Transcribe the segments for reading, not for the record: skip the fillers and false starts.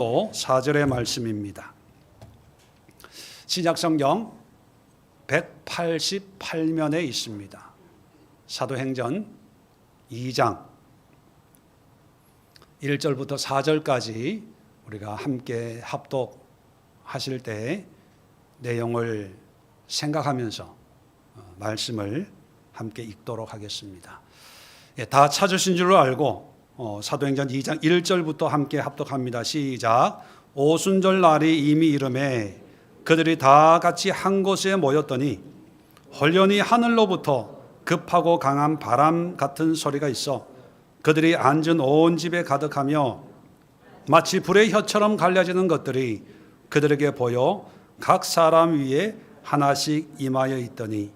4절의 말씀입니다. 신약성경 188면에 있습니다. 사도행전 2장 1절부터 4절까지 우리가 함께 합독하실 때 내용을 생각하면서 말씀을 함께 읽도록 하겠습니다. 다 찾으신 줄로 알고 사도행전 2장 1절부터 함께 합독합니다. 시작. 오순절 날이 이미 이르매 그들이 다 같이 한 곳에 모였더니 홀연히 하늘로부터 급하고 강한 바람 같은 소리가 있어 그들이 앉은 온 집에 가득하며 마치 불의 혀처럼 갈려지는 것들이 그들에게 보여 각 사람 위에 하나씩 임하여 있더니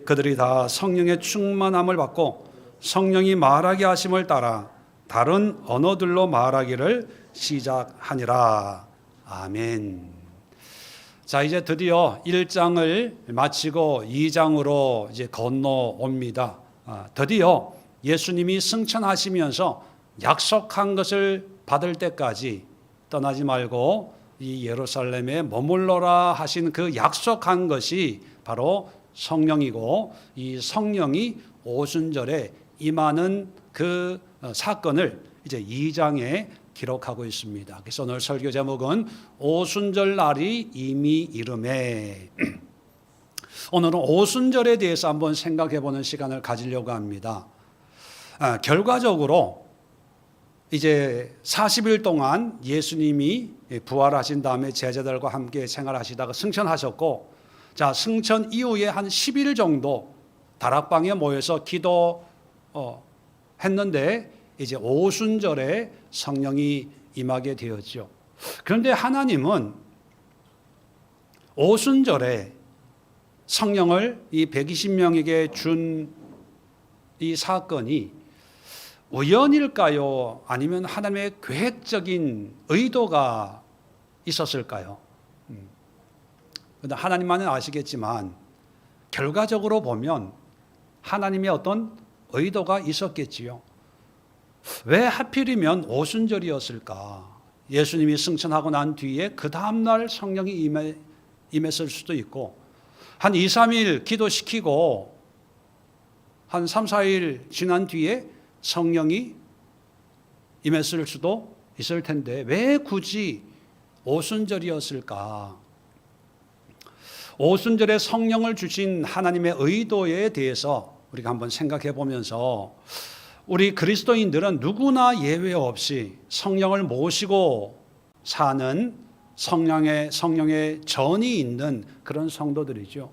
그들이 다 성령의 충만함을 받고 성령이 말하게 하심을 따라 다른 언어들로 말하기를 시작하니라. 아멘. 자, 이제 드디어 1장을 마치고 2장으로 이제 건너옵니다. 드디어 예수님이 승천하시면서 약속한 것을 받을 때까지 떠나지 말고 이 예루살렘에 머물러라 하신 그 약속한 것이 바로 성령이고, 이 성령이 오순절에 임하는 그 사건을 이제 2장에 기록하고 있습니다. 그래서 오늘 설교 제목은 오순절 날이 이미 이르매. 오늘은 오순절에 대해서 한번 생각해 보는 시간을 가지려고 합니다. 결과적으로 이제 40일 동안 예수님이 부활하신 다음에 제자들과 함께 생활하시다가 승천하셨고, 자, 승천 이후에 한 10일 정도 다락방에 모여서 기도했는데 이제 오순절에 성령이 임하게 되었죠. 그런데 하나님은 오순절에 성령을 이 120명에게 준 이 사건이 우연일까요? 아니면 하나님의 계획적인 의도가 있었을까요? 그런데 하나님만은 아시겠지만 결과적으로 보면 하나님의 어떤 의도가 있었겠지요. 왜 하필이면 오순절이었을까? 예수님이 승천하고 난 뒤에 그 다음날 성령이 임했을 수도 있고, 한 2, 3일 기도시키고 한 3, 4일 지난 뒤에 성령이 임했을 수도 있을 텐데 왜 굳이 오순절이었을까? 오순절에 성령을 주신 하나님의 의도에 대해서 우리가 한번 생각해 보면서, 우리 그리스도인들은 누구나 예외 없이 성령을 모시고 사는 성령의 전이 있는 그런 성도들이죠.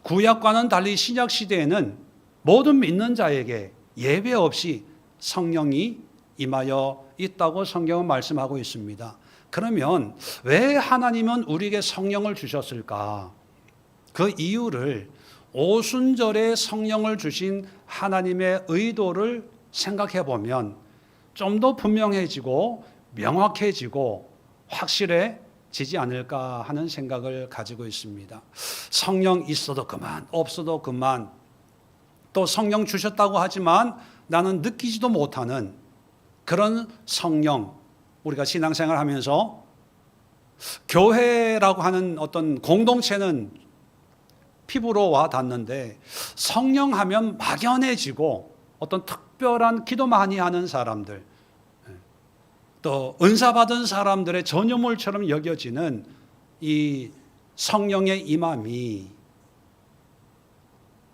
구약과는 달리 신약 시대에는 모든 믿는 자에게 예외 없이 성령이 임하여 있다고 성경은 말씀하고 있습니다. 그러면 왜 하나님은 우리에게 성령을 주셨을까? 그 이유를 오순절에 성령을 주신 하나님의 의도를 생각해 보면 좀 더 분명해지고 명확해지고 확실해지지 않을까 하는 생각을 가지고 있습니다. 성령 있어도 그만, 없어도 그만, 또 성령 주셨다고 하지만 나는 느끼지도 못하는 그런 성령, 우리가 신앙생활 하면서 교회라고 하는 어떤 공동체는 피부로 와 닿는데 성령 하면 막연해지고 어떤 특별한 기도 많이 하는 사람들, 또 은사 받은 사람들의 전유물처럼 여겨지는 이 성령의 임함이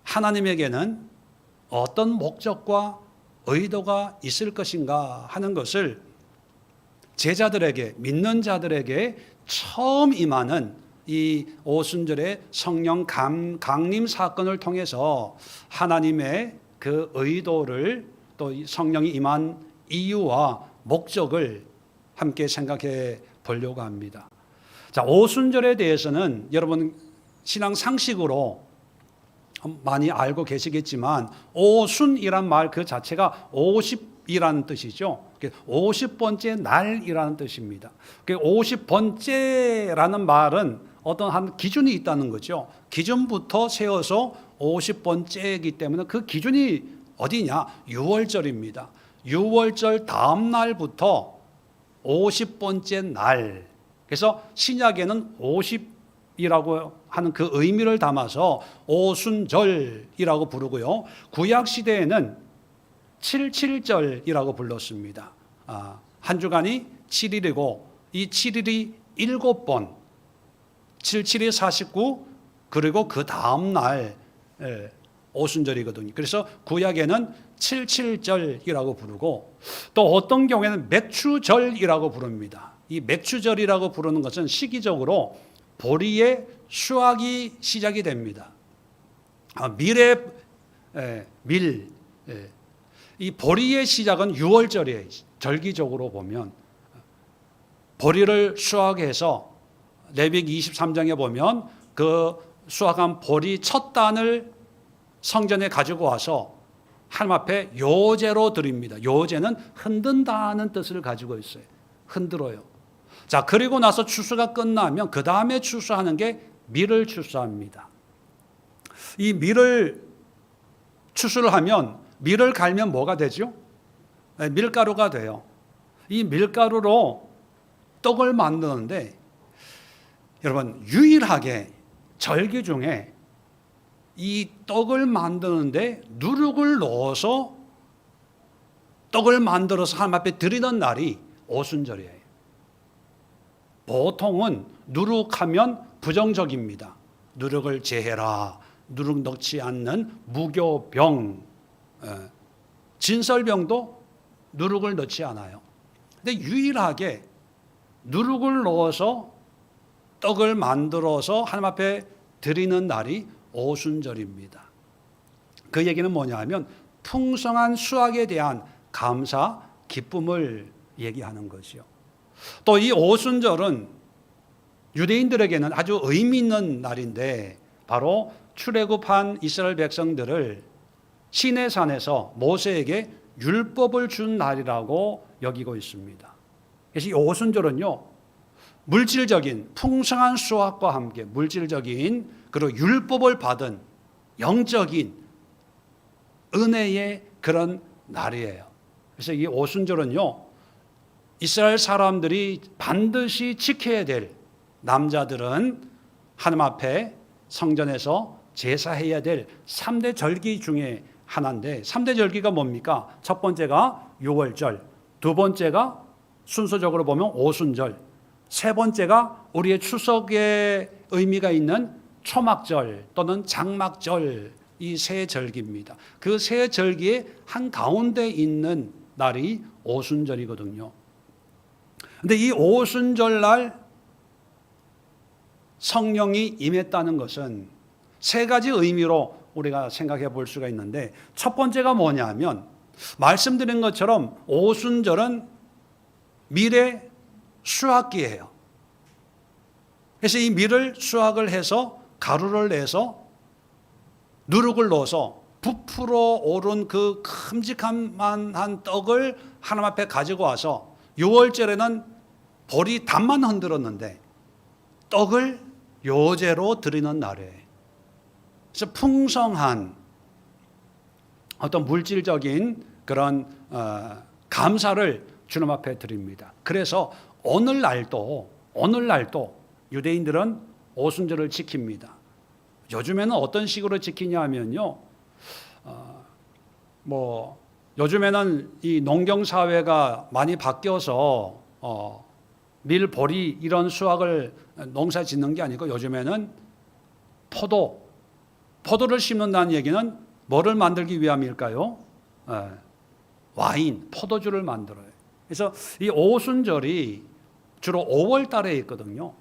하나님에게는 어떤 목적과 의도가 있을 것인가 하는 것을 제자들에게, 믿는 자들에게 처음 임하는 이 오순절의 성령 강림 사건을 통해서 하나님의 그 의도를, 또 성령이 임한 이유와 목적을 함께 생각해 보려고 합니다. 자, 오순절에 대해서는 여러분 신앙 상식으로 많이 알고 계시겠지만 오순이란 말 그 자체가 50이라는 뜻이죠. 50번째 날이라는 뜻입니다. 50번째라는 말은 어떤 한 기준이 있다는 거죠. 기준부터 세워서 50번째이기 때문에 그 기준이 어디냐? 6월절입니다. 6월절 다음 날부터 50번째 날. 그래서 신약에는 50이라고 하는 그 의미를 담아서 오순절이라고 부르고요. 구약 시대에는 77절이라고 불렀습니다. 한 주간이 7일이고 이 7일이 7번, 77이 49, 그리고 그 다음 날 오순절이거든요. 그래서 구약에는 77절이라고 부르고 또 어떤 경우에는 맥추절이라고 부릅니다. 이 맥추절이라고 부르는 것은 시기적으로 보리의 수확이 시작이 됩니다. 이 보리의 시작은 6월절이에요. 절기적으로 보면 보리를 수확해서 레위기 23장에 보면 그 수확한 보리 첫 단을 성전에 가지고 와서 하나님 앞에 요제로 드립니다. 요제는 흔든다는 뜻을 가지고 있어요. 흔들어요. 자, 그리고 나서 추수가 끝나면 그 다음에 추수하는 게 밀을 추수합니다. 이 밀을 추수를 하면 밀을 갈면 뭐가 되죠? 밀가루가 돼요. 이 밀가루로 떡을 만드는데 여러분 유일하게 절기 중에 이 떡을 만드는데 누룩을 넣어서 떡을 만들어서 하나님 앞에 드리는 날이 오순절이에요. 보통은 누룩하면 부정적입니다. 누룩을 제해라. 누룩 넣지 않는 무교병, 진설병도 누룩을 넣지 않아요. 근데 유일하게 누룩을 넣어서 떡을 만들어서 하나님 앞에 드리는 날이 오순절입니다. 그 얘기는 뭐냐 하면 풍성한 수확에 대한 감사, 기쁨을 얘기하는 것이요. 또 이 오순절은 유대인들에게는 아주 의미 있는 날인데 바로 출애굽한 이스라엘 백성들을 시내산에서 모세에게 율법을 준 날이라고 여기고 있습니다. 그래서 이 오순절은요, 물질적인 풍성한 수확과 함께 물질적인 그리고 율법을 받은 영적인 은혜의 그런 날이에요. 그래서 이 오순절은요, 이스라엘 사람들이 반드시 지켜야 될, 남자들은 하나님 앞에 성전에서 제사해야 될 3대 절기 중에 하나인데 3대 절기가 뭡니까? 첫 번째가 6월절, 두 번째가 순서적으로 보면 오순절, 세 번째가 우리의 추석의 의미가 있는 초막절 또는 장막절, 이 세 절기입니다. 그 세 절기의 한가운데 있는 날이 오순절이거든요. 근데 이 오순절 날 성령이 임했다는 것은 세 가지 의미로 우리가 생각해 볼 수가 있는데 첫 번째가 뭐냐면 말씀드린 것처럼 오순절은 밀의 수확기예요. 그래서 이 밀을 수확을 해서 가루를 내서 누룩을 넣어서 부풀어 오른 그 큼직한 떡을 하나님 앞에 가지고 와서 6월절에는 보리 단만 흔들었는데 떡을 요제로 드리는 날이에요. 그래서 풍성한 어떤 물질적인 그런 감사를 주님 앞에 드립니다. 그래서 오늘날도 유대인들은 오순절을 지킵니다. 요즘에는 어떤 식으로 지키냐 하면요, 요즘에는 이 농경 사회가 많이 바뀌어서 밀, 보리 이런 수확을 농사 짓는 게 아니고 요즘에는 포도를 심는다는 얘기는 뭐를 만들기 위함일까요? 와인, 포도주를 만들어요. 그래서 이 오순절이 주로 5월 달에 있거든요.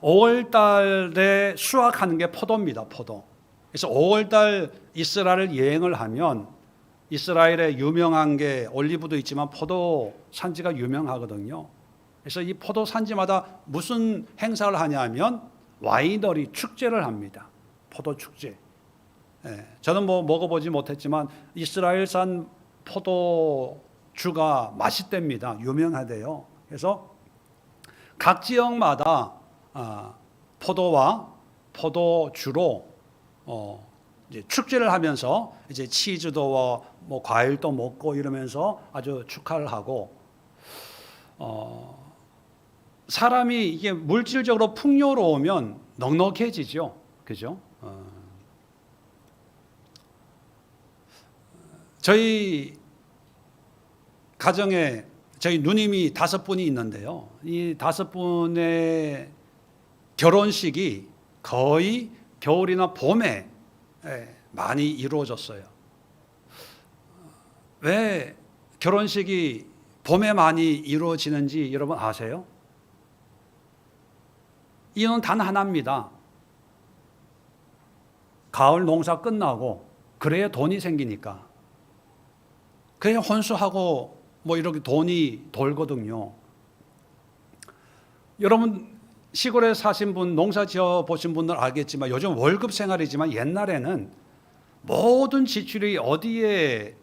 5월 달에 수확하는 게 포도입니다. 포도. 그래서 5월 달 이스라엘 여행을 하면 이스라엘에 유명한 게 올리브도 있지만 포도 산지가 유명하거든요. 그래서 이 포도 산지마다 무슨 행사를 하냐면 와이너리 축제를 합니다. 포도 축제. 저는 먹어보지 못했지만 이스라엘산 포도주가 맛있답니다. 유명하대요. 그래서 각 지역마다 포도와 포도주로 이제 축제를 하면서 이제 치즈도 과일도 먹고 이러면서 아주 축하를 하고 사람이 이게 물질적으로 풍요로우면 넉넉해지죠. 그죠? 저희 가정에 저희 누님이 5분이 있는데요. 이 5분의 결혼식이 거의 겨울이나 봄에 많이 이루어졌어요. 왜 결혼식이 봄에 많이 이루어지는지 여러분 아세요? 이유는 단 하나입니다. 가을 농사 끝나고 그래야 돈이 생기니까. 그래야 혼수하고 뭐 이렇게 돈이 돌거든요. 여러분 시골에 사신 분, 농사 지어 보신 분들 알겠지만 요즘 월급 생활이지만 옛날에는 모든 지출이 어디에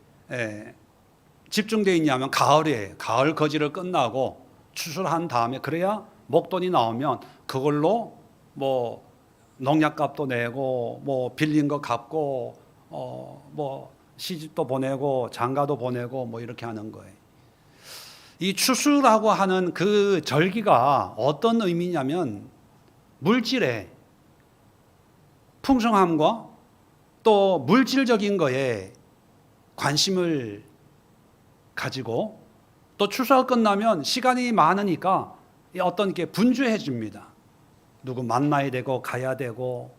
집중되어 있냐면 가을에 가을 거지를 끝나고 추수를 한 다음에 그래야 목돈이 나오면 그걸로 뭐 농약값도 내고 뭐 빌린 거 갚고 뭐 시집도 보내고 장가도 보내고 뭐 이렇게 하는 거예요. 이 추수라고 하는 그 절기가 어떤 의미냐면 물질의 풍성함과 또 물질적인 거에 관심을 가지고 또 추수가 끝나면 시간이 많으니까 어떤 게 분주해집니다. 누구 만나야 되고 가야 되고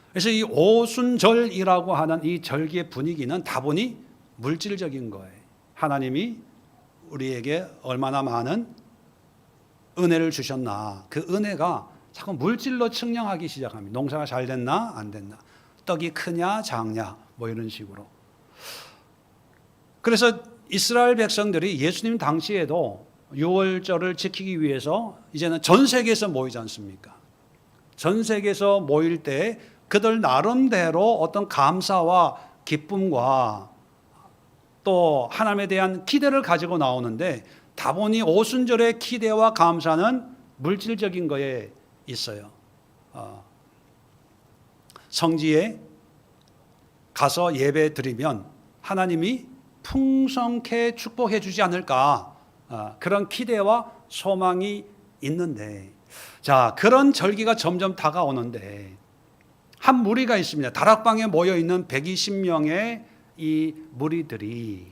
그래서 이 오순절이라고 하는 이 절기의 분위기는 다분히 물질적인 거예요. 하나님이 우리에게 얼마나 많은 은혜를 주셨나. 그 은혜가 자꾸 물질로 측량하기 시작합니다. 농사가 잘 됐나 안 됐나. 떡이 크냐 작냐 뭐 이런 식으로. 그래서 이스라엘 백성들이 예수님 당시에도 유월절을 지키기 위해서 이제는 전 세계에서 모이지 않습니까? 전 세계에서 모일 때 그들 나름대로 어떤 감사와 기쁨과 또 하나님에 대한 기대를 가지고 나오는데 다분히 오순절의 기대와 감사는 물질적인 거에 있어요. 성지에 가서 예배 드리면 하나님이 풍성케 축복해 주지 않을까 그런 기대와 소망이 있는데 자 그런 절기가 점점 다가오는데 한 무리가 있습니다. 다락방에 모여 있는 120명의 이 무리들이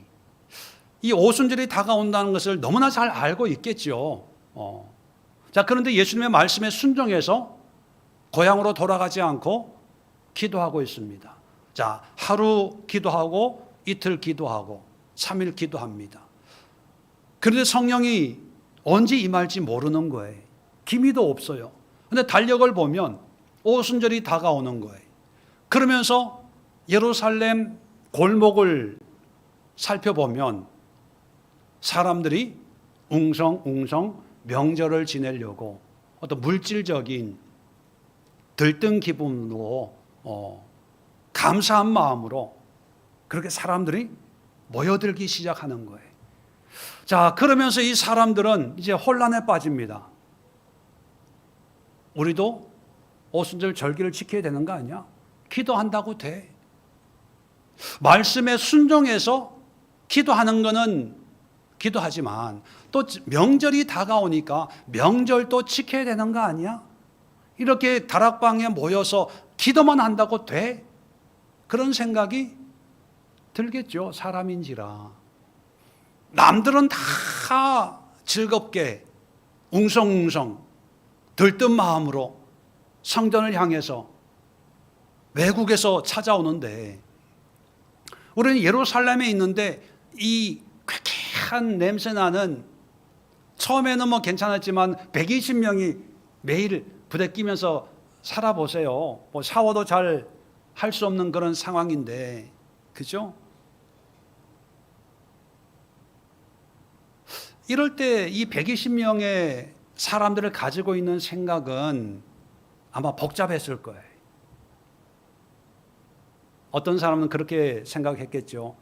이 오순절이 다가온다는 것을 너무나 잘 알고 있겠죠. 자 그런데 예수님의 말씀에 순종해서 고향으로 돌아가지 않고 기도하고 있습니다. 자 하루 기도하고 이틀 기도하고 3일 기도합니다. 그런데 성령이 언제 임할지 모르는 거예요. 기미도 없어요. 그런데 달력을 보면 오순절이 다가오는 거예요. 그러면서 예루살렘 골목을 살펴보면 사람들이 웅성웅성 명절을 지내려고 어떤 물질적인 들뜬 기분으로 감사한 마음으로 그렇게 사람들이 모여들기 시작하는 거예요. 자, 그러면서 이 사람들은 이제 혼란에 빠집니다. 우리도 오순절 절기를 지켜야 되는 거 아니야? 기도한다고 돼. 말씀에 순종해서 기도하는 거는 기도하지만 또 명절이 다가오니까 명절도 지켜야 되는 거 아니야? 이렇게 다락방에 모여서 기도만 한다고 돼? 그런 생각이 들겠죠. 사람인지라. 남들은 다 즐겁게 웅성웅성 들뜬 마음으로 성전을 향해서 외국에서 찾아오는데 우리는 예루살렘에 있는데 이 쾌쾌한 냄새나는 처음에는 뭐 괜찮았지만 120명이 매일 부대끼면서 살아보세요. 뭐 샤워도 잘 할 수 없는 그런 상황인데 그죠? 이럴 때 이 120명의 사람들을 가지고 있는 생각은 아마 복잡했을 거예요. 어떤 사람은 그렇게 생각했겠죠.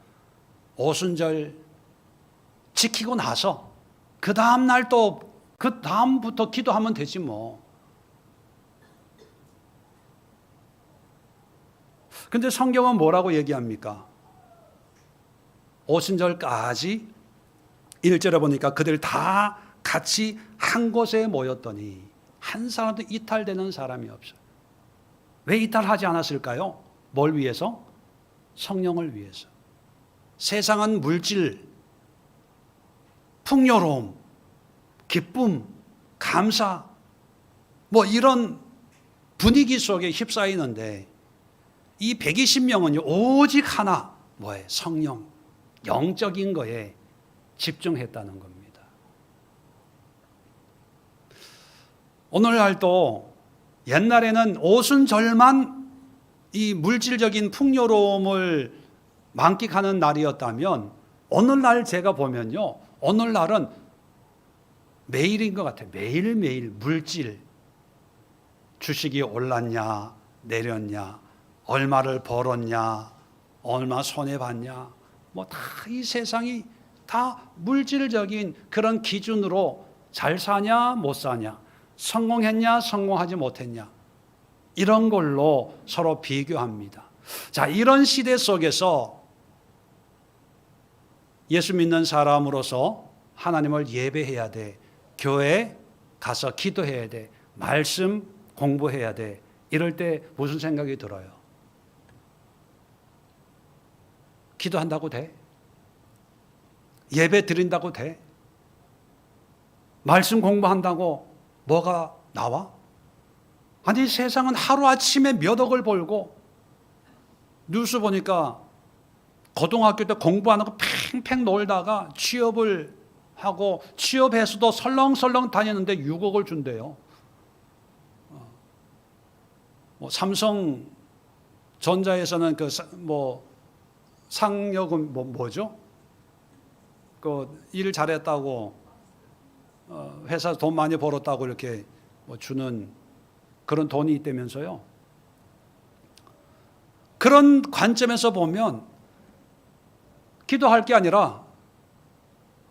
오순절 지키고 나서 그 다음 날 또 그 다음부터 기도하면 되지 뭐. 근데 성경은 뭐라고 얘기합니까? 오순절까지 1절에 보니까 그들 다 같이 한 곳에 모였더니 한 사람도 이탈되는 사람이 없어요. 왜 이탈하지 않았을까요? 뭘 위해서? 성령을 위해서. 세상은 물질, 풍요로움, 기쁨, 감사, 뭐 이런 분위기 속에 휩싸이는데 이 120명은요 오직 하나, 뭐예요? 성령, 영적인 거에 집중했다는 겁니다. 오늘날도 옛날에는 오순절만 이 물질적인 풍요로움을 만끽하는 날이었다면 오늘날 제가 보면요, 오늘날은 매일인 것 같아요. 매일매일 물질, 주식이 올랐냐 내렸냐, 얼마를 벌었냐, 얼마 손해봤냐, 뭐 다 이 세상이 다 물질적인 그런 기준으로 잘 사냐 못 사냐, 성공했냐 성공하지 못했냐, 이런 걸로 서로 비교합니다. 자, 이런 시대 속에서 예수 믿는 사람으로서 하나님을 예배해야 돼, 교회 가서 기도해야 돼, 말씀 공부해야 돼. 이럴 때 무슨 생각이 들어요? 기도한다고 돼? 예배 드린다고 돼? 말씀 공부한다고 뭐가 나와? 아니, 세상은 하루아침에 몇 억을 벌고, 뉴스 보니까 고등학교 때 공부 안 하고 팽팽 놀다가 취업을 하고, 취업해서도 설렁설렁 다니는데 6억을 준대요. 뭐 삼성전자에서는 상여금 뭐죠? 그 일 잘했다고 회사 돈 많이 벌었다고 이렇게 주는 그런 돈이 있다면서요. 그런 관점에서 보면 기도할 게 아니라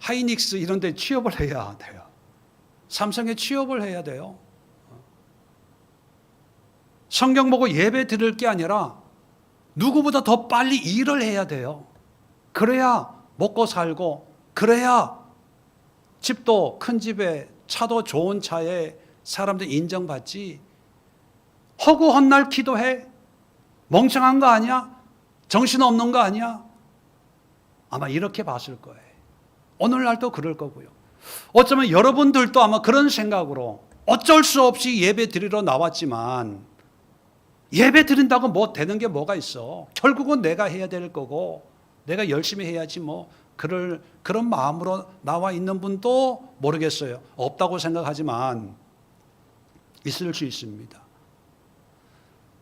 하이닉스 이런 데 취업을 해야 돼요. 삼성에 취업을 해야 돼요. 성경 보고 예배 드릴 게 아니라 누구보다 더 빨리 일을 해야 돼요. 그래야 먹고 살고, 그래야 집도 큰 집에, 차도 좋은 차에 사람들 인정받지. 허구 헛날 기도해? 멍청한 거 아니야? 정신없는 거 아니야? 아마 이렇게 봤을 거예요. 오늘날도 그럴 거고요. 어쩌면 여러분들도 아마 그런 생각으로 어쩔 수 없이 예배 드리러 나왔지만, 예배 드린다고 뭐 되는 게 뭐가 있어? 결국은 내가 해야 될 거고, 내가 열심히 해야지 뭐. 그런 마음으로 나와 있는 분도 모르겠어요. 없다고 생각하지만 있을 수 있습니다.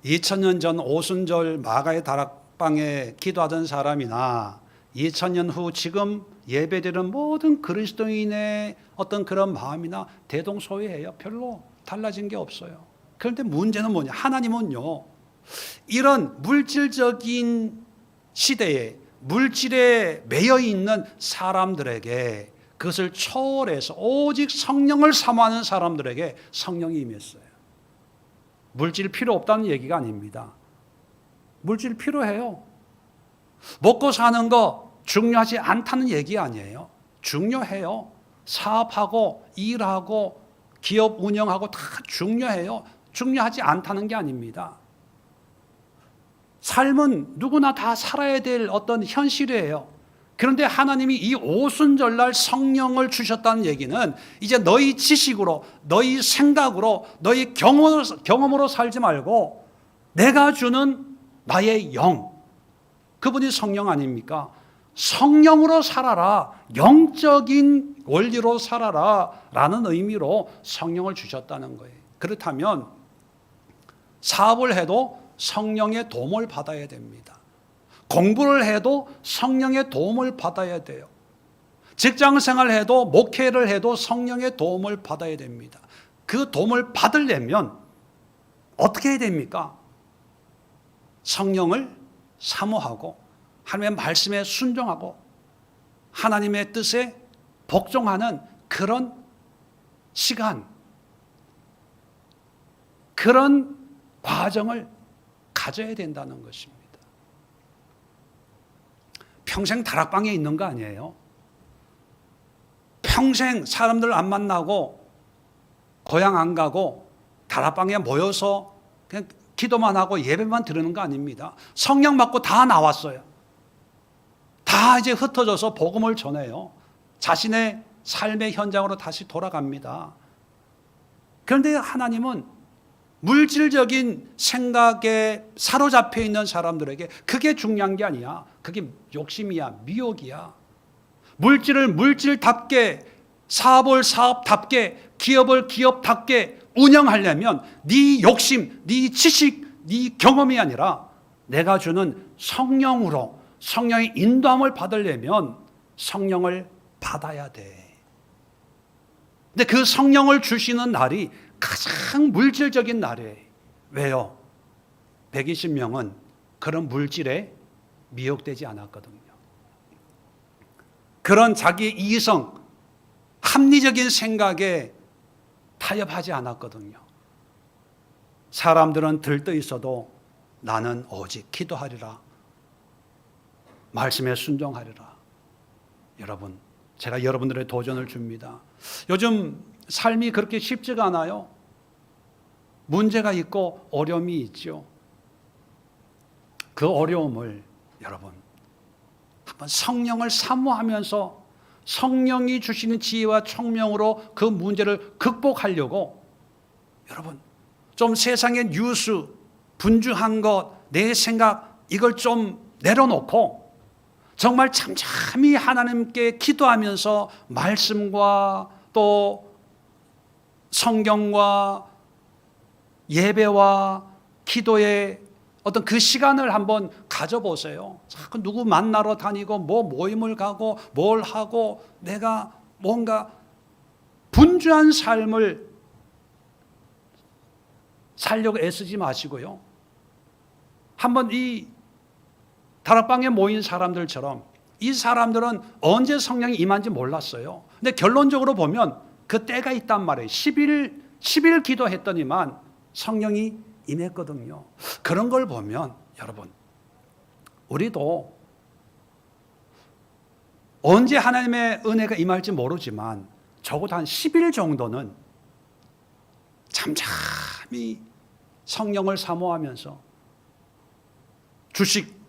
2000년 전 오순절 마가의 다락방에 기도하던 사람이나 2000년 후 지금 예배드리는 모든 그리스도인의 어떤 그런 마음이나 대동소이해요. 별로 달라진 게 없어요. 그런데 문제는 뭐냐? 하나님은요, 이런 물질적인 시대에 물질에 매여 있는 사람들에게, 그것을 초월해서 오직 성령을 사모하는 사람들에게 성령이 임했어요. 물질 필요 없다는 얘기가 아닙니다. 물질 필요해요. 먹고 사는 거 중요하지 않다는 얘기 아니에요. 중요해요. 사업하고 일하고 기업 운영하고 다 중요해요. 중요하지 않다는 게 아닙니다. 삶은 누구나 다 살아야 될 어떤 현실이에요. 그런데 하나님이 이 오순절날 성령을 주셨다는 얘기는 이제 너희 지식으로, 너희 생각으로, 너희 경험으로 살지 말고 내가 주는 나의 영, 그분이 성령 아닙니까? 성령으로 살아라, 영적인 원리로 살아라 라는 의미로 성령을 주셨다는 거예요. 그렇다면 사업을 해도 성령의 도움을 받아야 됩니다. 공부를 해도 성령의 도움을 받아야 돼요. 직장생활을 해도 목회를 해도 성령의 도움을 받아야 됩니다. 그 도움을 받으려면 어떻게 해야 됩니까? 성령을 사모하고 하나님의 말씀에 순종하고 하나님의 뜻에 복종하는 그런 시간, 그런 과정을 가져야 된다는 것입니다. 평생 다락방에 있는 거 아니에요. 평생 사람들 안 만나고 고향 안 가고 다락방에 모여서 그냥 기도만 하고 예배만 드리는 거 아닙니다. 성령 받고 다 나왔어요. 다 이제 흩어져서 복음을 전해요. 자신의 삶의 현장으로 다시 돌아갑니다. 그런데 하나님은 물질적인 생각에 사로잡혀 있는 사람들에게 그게 중요한 게 아니야. 그게 욕심이야, 미혹이야. 물질을 물질답게, 사업을 사업답게, 기업을 기업답게 운영하려면 네 욕심, 네 지식, 네 경험이 아니라 내가 주는 성령으로, 성령의 인도함을 받으려면 성령을 받아야 돼. 근데 그 성령을 주시는 날이 가장 물질적인 날이에요. 왜요? 120명은 그런 물질에 미혹되지 않았거든요. 그런 자기 이성, 합리적인 생각에 타협하지 않았거든요. 사람들은 들떠 있어도 나는 오직 기도하리라. 말씀에 순종하리라. 여러분, 제가 여러분들의 도전을 줍니다. 요즘 삶이 그렇게 쉽지가 않아요. 문제가 있고 어려움이 있죠. 그 어려움을 여러분 한번 성령을 사모하면서 성령이 주시는 지혜와 총명으로 그 문제를 극복하려고 여러분 좀 세상의 뉴스, 분주한 것, 내 생각 이걸 좀 내려놓고 정말 잠잠히 하나님께 기도하면서 말씀과 또 성경과 예배와 기도의 어떤 그 시간을 한번 가져보세요. 자꾸 누구 만나러 다니고 뭐 모임을 가고 뭘 하고 내가 뭔가 분주한 삶을 살려고 애쓰지 마시고요. 한번 이 다락방에 모인 사람들처럼 이 사람들은 언제 성령이 임한지 몰랐어요. 근데 결론적으로 보면 그 때가 있단 말이에요. 10일 기도했더니만 성령이 임했거든요. 그런 걸 보면 여러분 우리도 언제 하나님의 은혜가 임할지 모르지만 적어도 한 10일 정도는 잠잠히 성령을 사모하면서 주식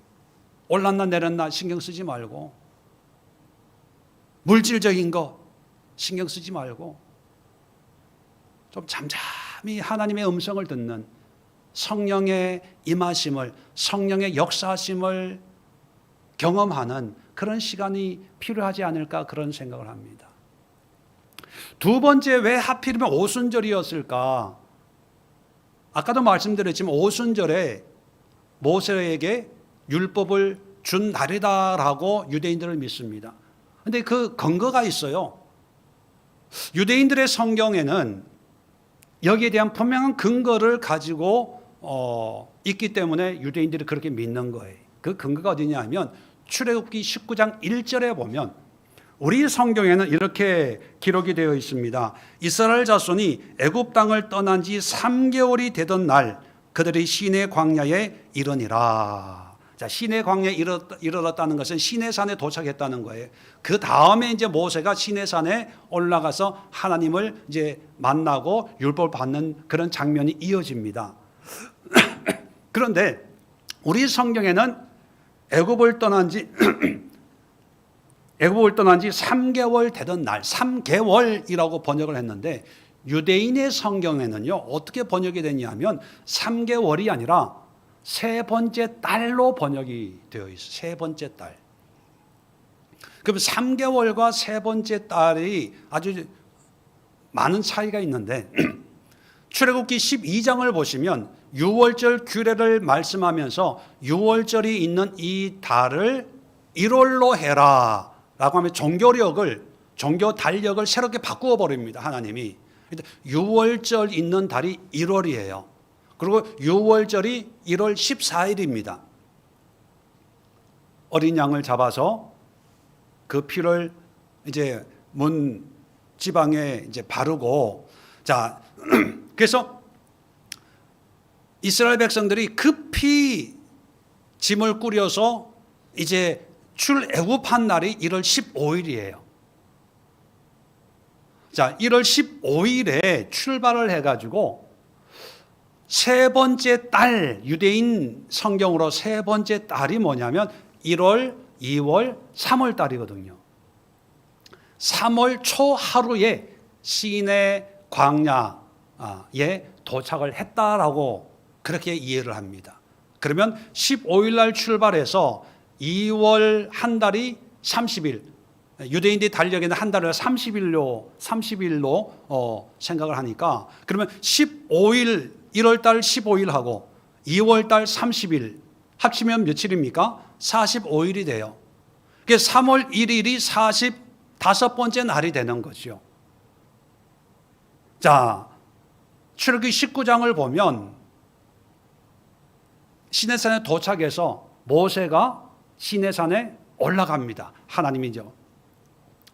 올랐나 내렸나 신경 쓰지 말고 물질적인 거 신경 쓰지 말고 좀 잠잠히 하나님의 음성을 듣는 성령의 임하심을, 성령의 역사하심을 경험하는 그런 시간이 필요하지 않을까 그런 생각을 합니다. 두 번째, 왜 하필이면 오순절이었을까? 아까도 말씀드렸지만 오순절에 모세에게 율법을 준 날이다라고 유대인들을 믿습니다. 그런데 그 근거가 있어요. 유대인들의 성경에는 여기에 대한 분명한 근거를 가지고 있기 때문에 유대인들이 그렇게 믿는 거예요. 그 근거가 어디냐 하면 출애굽기 19장 1절에 보면 우리 성경에는 이렇게 기록이 되어 있습니다. 이스라엘 자손이 애굽 땅을 떠난 지 3개월이 되던 날 그들이 시내 광야에 이르니라. 자, 시내 광야에 이르렀다는 것은 시내산에 도착했다는 거예요. 그 다음에 이제 모세가 시내산에 올라가서 하나님을 이제 만나고 율법을 받는 그런 장면이 이어집니다. 그런데 우리 성경에는 애굽을 떠난 지 3개월 되던 날, 3개월이라고 번역을 했는데 유대인의 성경에는요 어떻게 번역이 됐냐면 3개월이 아니라 세 번째 달로 번역이 되어 있어요. 세 번째 달. 그럼 3개월과 세 번째 달이 아주 많은 차이가 있는데 출애굽기 12장을 보시면 6월절 규례를 말씀하면서 6월절이 있는 이 달을 1월로 해라 라고 하면 종교 달력을 새롭게 바꾸어 버립니다. 하나님이. 6월절 있는 달이 1월이에요. 그리고 6월절이 1월 14일입니다. 어린 양을 잡아서 그 피를 이제 문 지방에 이제 바르고 자 그래서 이스라엘 백성들이 급히 짐을 꾸려서 이제 출애굽한 날이 1월 15일이에요. 자, 1월 15일에 출발을 해가지고 세 번째 달, 유대인 성경으로 세 번째 달이 뭐냐면 1월, 2월, 3월 달이거든요. 3월 초 하루에 시내 광야에 도착을 했다라고 그렇게 이해를 합니다. 그러면 15일 날 출발해서 2월 한 달이 30일, 유대인들이 달력에는 한 달을 30일로 생각을 하니까, 그러면 15일, 1월 달 15일하고 2월 달 30일 합치면 며칠입니까? 45일이 돼요. 그래서 3월 1일이 45번째 날이 되는 거죠. 자, 출애굽기 19장을 보면 시내산에 도착해서 모세가 시내산에 올라갑니다. 하나님이죠.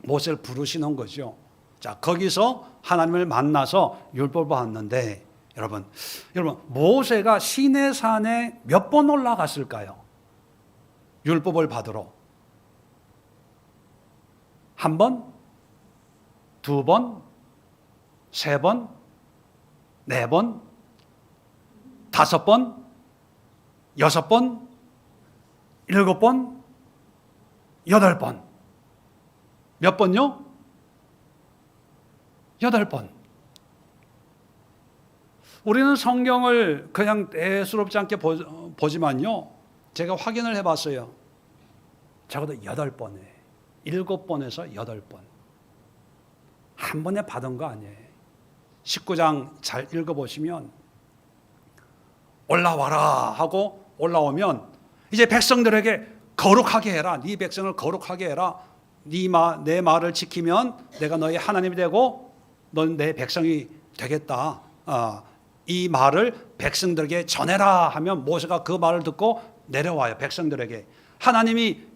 모세를 부르시는 거죠. 자, 거기서 하나님을 만나서 율법을 받는데, 여러분, 모세가 시내산에 몇 번 올라갔을까요? 율법을 받으러. 한 번? 두 번? 세 번? 네 번? 다섯 번? 여섯 번? 일곱 번? 여덟 번? 몇 번요? 8번. 우리는 성경을 그냥 대수롭지 않게 보지만요, 제가 확인을 해봤어요. 적어도 8번에 7번에서 8번. 한 번에 받은 거 아니에요. 19장 잘 읽어보시면 올라와라 하고 올라오면 이제 백성들에게 거룩하게 해라. 네 백성을 거룩하게 해라. 내 말을 지키면 내가 너의 하나님이 되고 넌 내 백성이 되겠다. 이 말을 백성들에게 전해라 하면 모세가 그 말을 듣고 내려와요. 백성들에게. 하나님이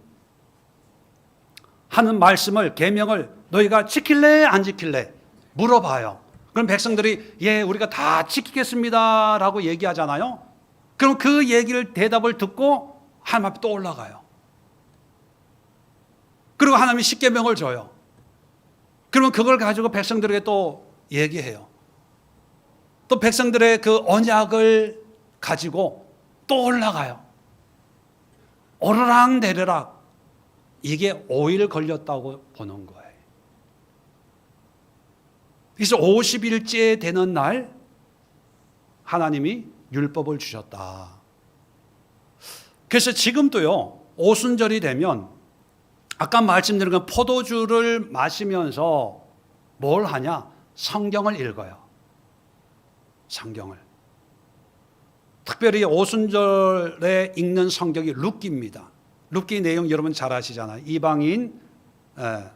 하는 말씀을, 계명을 너희가 지킬래 안 지킬래 물어봐요. 그럼 백성들이 예, 우리가 다 지키겠습니다 라고 얘기하잖아요. 그럼 그 얘기를, 대답을 듣고 하나님 앞에 또 올라가요. 그리고 하나님이 십계명을 줘요. 그러면 그걸 가지고 백성들에게 또 얘기해요. 또 백성들의 그 언약을 가지고 또 올라가요. 오르락 내리락. 이게 5일 걸렸다고 보는 거예요. 그래서 50일째 되는 날 하나님이 율법을 주셨다. 그래서 지금도요, 오순절이 되면 아까 말씀드린 건 포도주를 마시면서 뭘 하냐? 성경을 읽어요. 성경을. 특별히 오순절에 읽는 성경이 룻기입니다. 룻기 내용 여러분 잘 아시잖아요. 이방인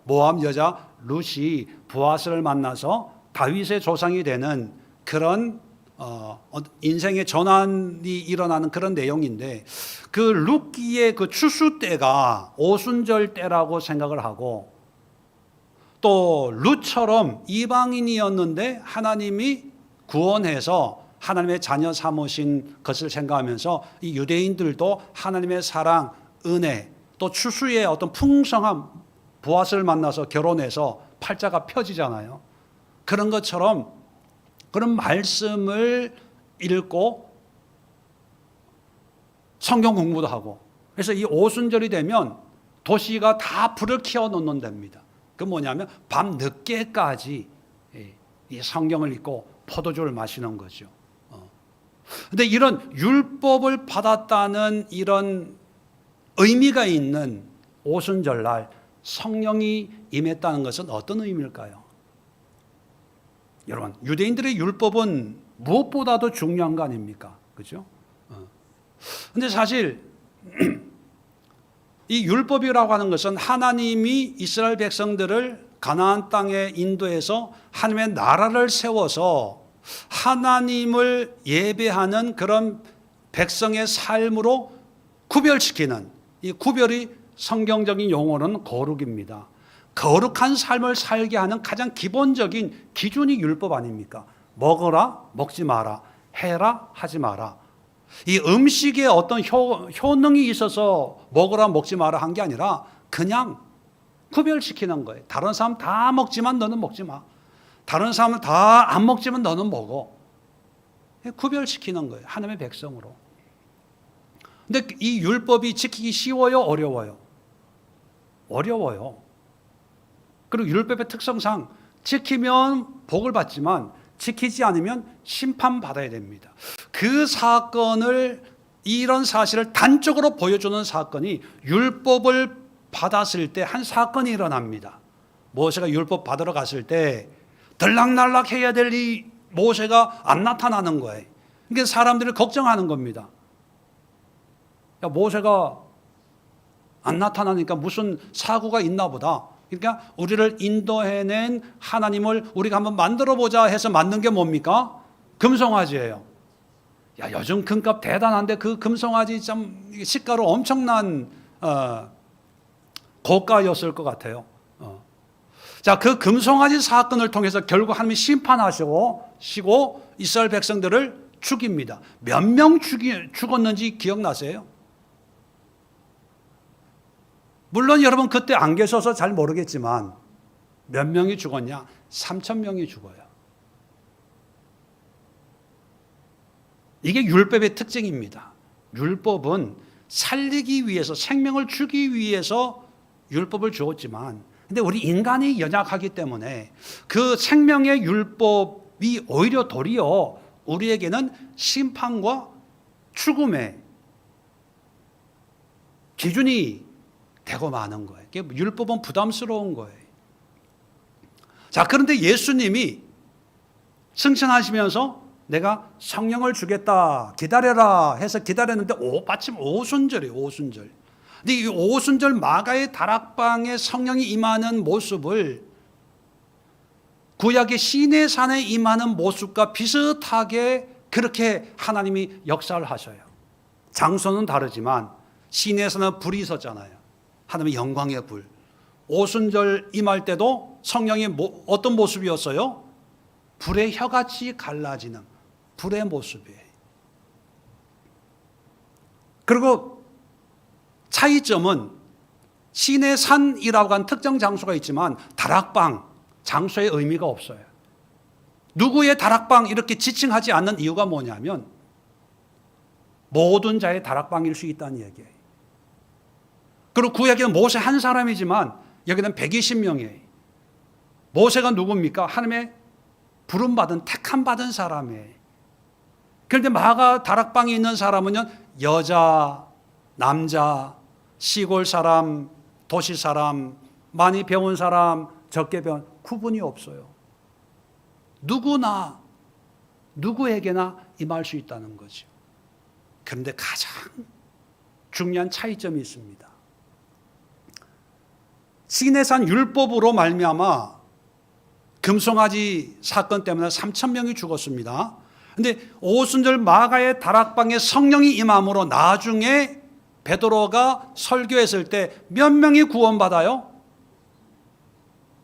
모압 여자 룻이 보아스를 만나서 다윗의 조상이 되는 그런 인생의 전환이 일어나는 그런 내용인데, 그 룻기의 그 추수 때가 오순절 때라고 생각을 하고, 또 룻처럼 이방인이었는데 하나님이 구원해서 하나님의 자녀 삼으신 것을 생각하면서 이 유대인들도 하나님의 사랑, 은혜, 또 추수의 어떤 풍성한 보아스를 만나서 결혼해서 팔자가 펴지잖아요. 그런 것처럼 그런 말씀을 읽고 성경 공부도 하고, 그래서 이 오순절이 되면 도시가 다 불을 켜워 놓는 데입니다. 그 뭐냐면 밤 늦게까지 이 성경을 읽고 포도주를 마시는 거죠. 그런데 이런 율법을 받았다는 이런 의미가 있는 오순절날 성령이 임했다는 것은 어떤 의미일까요? 여러분, 유대인들의 율법은 무엇보다도 중요한 거 아닙니까? 그죠? 근데 사실 이 율법이라고 하는 것은 하나님이 이스라엘 백성들을 가나안 땅에 인도해서 하나님의 나라를 세워서 하나님을 예배하는 그런 백성의 삶으로 구별시키는, 이 구별이 성경적인 용어는 거룩입니다. 거룩한 삶을 살게 하는 가장 기본적인 기준이 율법 아닙니까? 먹어라, 먹지 마라, 해라, 하지 마라. 이 음식에 어떤 효능이 있어서 먹으라, 먹지 마라 한 게 아니라 그냥 구별시키는 거예요. 다른 사람 다 먹지만 너는 먹지 마. 다른 사람은 다 안 먹지만 너는 먹어. 구별시키는 거예요. 하나님의 백성으로. 근데 이 율법이 지키기 쉬워요? 어려워요? 어려워요. 그리고 율법의 특성상 지키면 복을 받지만 지키지 않으면 심판받아야 됩니다. 그 사건을, 이런 사실을 단적으로 보여주는 사건이 율법을 받았을 때 한 사건이 일어납니다. 모세가 율법 받으러 갔을 때 들락날락 해야 될 이 모세가 안 나타나는 거예요. 그러니까 사람들이 걱정하는 겁니다. 야, 모세가 안 나타나니까 무슨 사고가 있나 보다. 그러니까 우리를 인도해낸 하나님을 우리가 한번 만들어 보자 해서 만든 게 뭡니까? 금송아지예요. 야, 요즘 금값 대단한데 그 금송아지 참 시가로 엄청난 고가였을 것 같아요. 자, 그 금송아지 사건을 통해서 결국 하나님이 심판하시고 이스라엘 백성들을 죽입니다. 몇 명 죽었는지 기억나세요? 물론 여러분 그때 안 계셔서 잘 모르겠지만 몇 명이 죽었냐? 3,000명이 죽어요. 이게 율법의 특징입니다. 율법은 살리기 위해서, 생명을 주기 위해서 율법을 주었지만, 근데 우리 인간이 연약하기 때문에 그 생명의 율법이 오히려 도리어 우리에게는 심판과 죽음의 기준이 되고 마는 거예요. 율법은 부담스러운 거예요. 자, 그런데 예수님이 승천하시면서 내가 성령을 주겠다, 기다려라 해서 기다렸는데 마침 오순절이에요. 오순절. 근데 이 오순절 마가의 다락방에 성령이 임하는 모습을 구약의 시내산에 임하는 모습과 비슷하게 그렇게 하나님이 역사를 하셔요. 장소는 다르지만 시내산은 불이 있었잖아요. 하나님의 영광의 불. 오순절 임할 때도 성령이 어떤 모습이었어요? 불의 혀같이 갈라지는 불의 모습이에요. 그리고 차이점은 시내산이라고 하는 특정 장소가 있지만 다락방, 장소의 의미가 없어요. 누구의 다락방 이렇게 지칭하지 않는 이유가 뭐냐면 모든 자의 다락방일 수 있다는 얘기예요. 그리고 구약에는 모세 한 사람이지만 여기는 120명이에요. 모세가 누굽니까? 하나님의 부름받은, 택함받은 사람이에요. 그런데 마가 다락방에 있는 사람은요, 여자, 남자, 시골 사람, 도시 사람, 많이 배운 사람, 적게 배운, 구분이 없어요. 누구나, 누구에게나 임할 수 있다는 거죠. 그런데 가장 중요한 차이점이 있습니다. 시내산 율법으로 말미암아 금송아지 사건 때문에 3,000명이 죽었습니다. 그런데 오순절 마가의 다락방에 성령이 임함으로 나중에 베드로가 설교했을 때 몇 명이 구원받아요?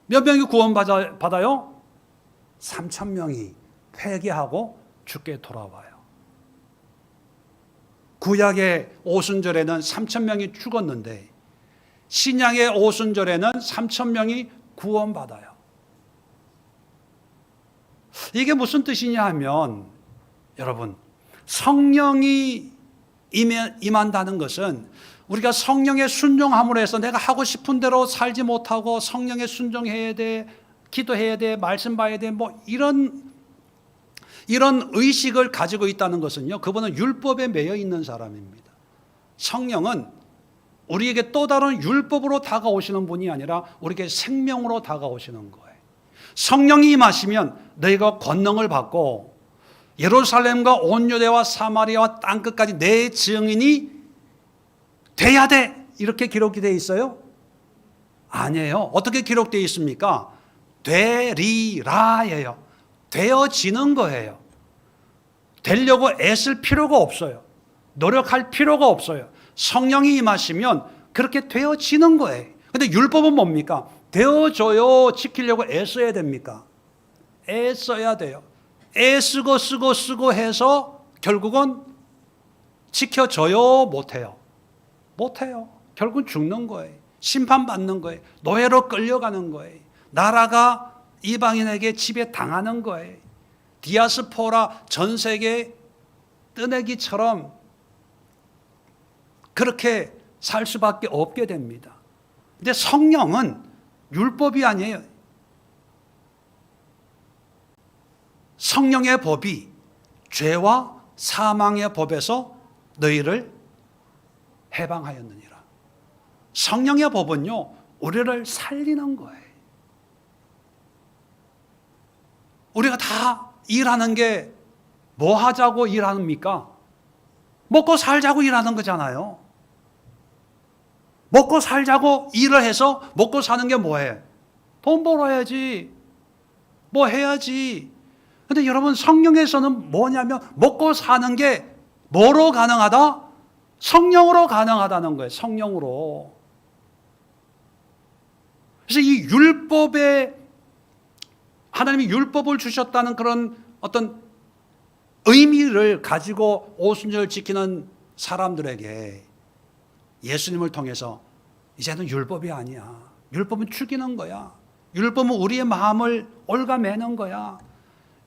몇 명이 구원받아요? 3,000명이 회개하고 주께 돌아와요. 구약의 오순절에는 3,000명이 죽었는데 신약의 오순절에는 3,000명이 구원받아요. 이게 무슨 뜻이냐 하면 여러분, 성령이 임한다는 것은 우리가 성령의 순종함으로 해서 내가 하고 싶은 대로 살지 못하고 성령에 순종해야 돼, 기도해야 돼, 말씀 봐야 돼, 뭐 이런 의식을 가지고 있다는 것은요, 그분은 율법에 매여 있는 사람입니다. 성령은 우리에게 또 다른 율법으로 다가오시는 분이 아니라 우리에게 생명으로 다가오시는 거예요. 성령이 임하시면 너희가 권능을 받고 예루살렘과 온 유대와 사마리아와 땅끝까지 내 증인이 돼야 돼, 이렇게 기록이 되어 있어요? 아니에요. 어떻게 기록되어 있습니까? 되리라예요. 되어지는 거예요. 되려고 애쓸 필요가 없어요. 노력할 필요가 없어요. 성령이 임하시면 그렇게 되어지는 거예요. 그런데 율법은 뭡니까? 되어져요. 지키려고 애써야 됩니까? 애써야 돼요. 애쓰고 쓰고 해서 결국은 지켜져요? 못해요? 못해요. 결국은 죽는 거예요. 심판받는 거예요. 노예로 끌려가는 거예요. 나라가 이방인에게 지배당하는 거예요. 디아스포라 전 세계 뜨내기처럼 그렇게 살 수밖에 없게 됩니다. 근데 성령은 율법이 아니에요. 성령의 법이 죄와 사망의 법에서 너희를 해방하였느니라. 성령의 법은요, 우리를 살리는 거예요. 우리가 다 일하는 게 뭐 하자고 일합니까? 먹고 살자고 일하는 거잖아요. 먹고 살자고 일을 해서 먹고 사는 게 뭐예요? 돈 벌어야지. 뭐 해야지. 근데 여러분, 성령에서는 뭐냐면 먹고 사는 게 뭐로 가능하다? 성령으로 가능하다는 거예요. 성령으로. 그래서 이 율법에, 하나님이 율법을 주셨다는 그런 어떤 의미를 가지고 오순절을 지키는 사람들에게 예수님을 통해서 이제는 율법이 아니야. 율법은 죽이는 거야. 율법은 우리의 마음을 올가매는 거야.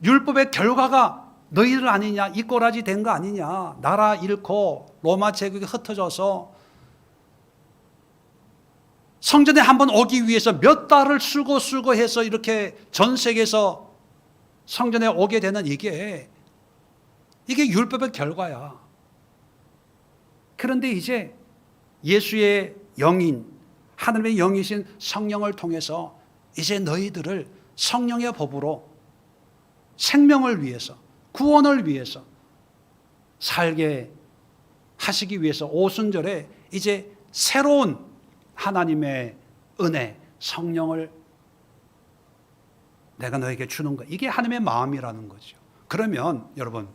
율법의 결과가 너희들 아니냐, 이 꼬라지 된 거 아니냐. 나라 잃고 로마 제국이 흩어져서 성전에 한번 오기 위해서 몇 달을 쓰고 해서 이렇게 전 세계에서 성전에 오게 되는 이게 율법의 결과야. 그런데 이제 예수의 영인, 하나님의 영이신 성령을 통해서 이제 너희들을 성령의 법으로 생명을 위해서, 구원을 위해서 살게 하시기 위해서 오순절에 이제 새로운 하나님의 은혜, 성령을 내가 너에게 주는 것. 이게 하나님의 마음이라는 거죠. 그러면 여러분,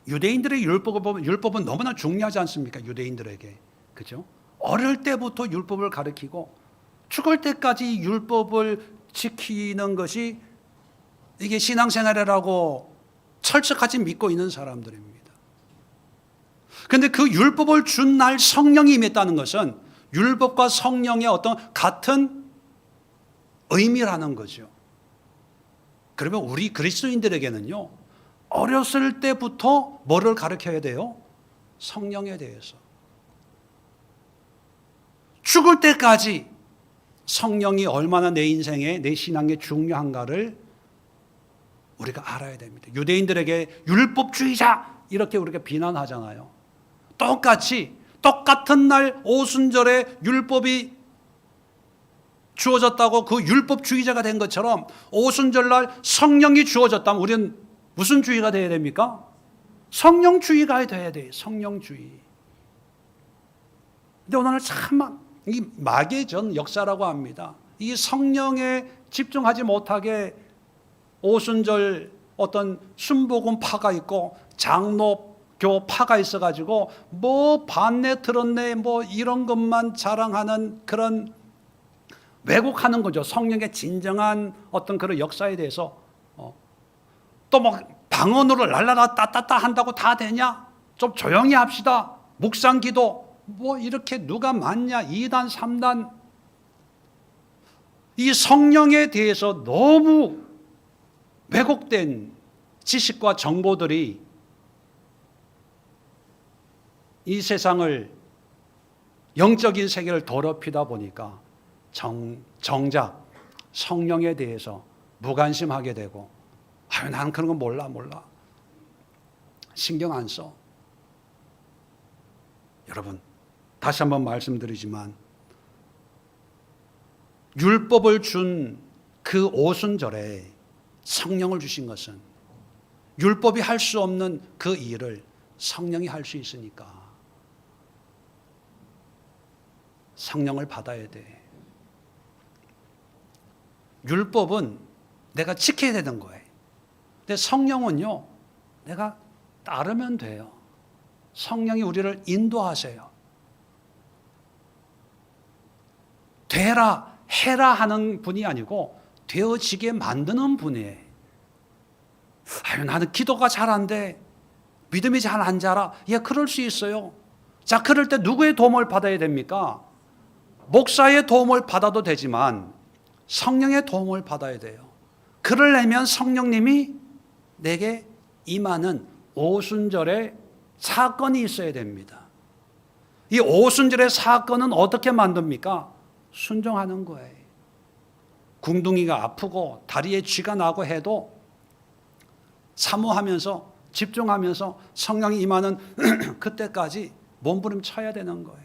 유대인들의 율법을 보면 율법은 너무나 중요하지 않습니까? 유대인들에게. 그죠? 어릴 때부터 율법을 가르치고 죽을 때까지 율법을 지키는 것이 이게 신앙생활이라고 철저하게 믿고 있는 사람들입니다. 그런데 그 율법을 준 날 성령이 임했다는 것은 율법과 성령의 어떤 같은 의미라는 거죠. 그러면 우리 그리스도인들에게는요, 어렸을 때부터 뭐를 가르쳐야 돼요? 성령에 대해서. 죽을 때까지 성령이 얼마나 내 인생에, 내 신앙에 중요한가를 우리가 알아야 됩니다. 유대인들에게 율법주의자 이렇게 우리가 비난하잖아요. 똑같은 날 오순절에 율법이 주어졌다고 그 율법주의자가 된 것처럼 오순절날 성령이 주어졌다면 우리는 무슨 주의가 되어야 됩니까? 성령주의가 되어야 돼요. 성령주의. 근데 오늘 참 이 마귀의 전 역사라고 합니다. 이 성령에 집중하지 못하게 오순절 어떤 순복음 파가 있고 장로교 파가 있어가지고 뭐 반네 들었네 뭐 이런 것만 자랑하는 그런 왜곡하는 거죠. 성령의 진정한 어떤 그런 역사에 대해서 또 막 방언으로 랄라라 따따따 한다고 다 되냐? 좀 조용히 합시다. 묵상기도 뭐 이렇게 누가 맞냐? 2단 3단. 이 성령에 대해서 너무 왜곡된 지식과 정보들이 이 세상을, 영적인 세계를 더럽히다 보니까 정작 성령에 대해서 무관심하게 되고, 나는 그런 거 몰라. 신경 안 써. 여러분, 다시 한번 말씀드리지만 율법을 준 그 오순절에 성령을 주신 것은 율법이 할 수 없는 그 일을 성령이 할 수 있으니까 성령을 받아야 돼. 율법은 내가 지켜야 되는 거예요. 근데 성령은요, 내가 따르면 돼요. 성령이 우리를 인도하세요. 되라, 해라 하는 분이 아니고 되어지게 만드는 분이에요. 나는 기도가 잘 안 돼. 믿음이 잘 안 자라. 예, 그럴 수 있어요. 자, 그럴 때 누구의 도움을 받아야 됩니까? 목사의 도움을 받아도 되지만 성령의 도움을 받아야 돼요. 그러려면 성령님이 내게 임하는 오순절의 사건이 있어야 됩니다. 이 오순절의 사건은 어떻게 만듭니까? 순종하는 거예요. 궁둥이가 아프고 다리에 쥐가 나고 해도 사모하면서 집중하면서 성령이 임하는 그때까지 몸부림쳐야 되는 거예요.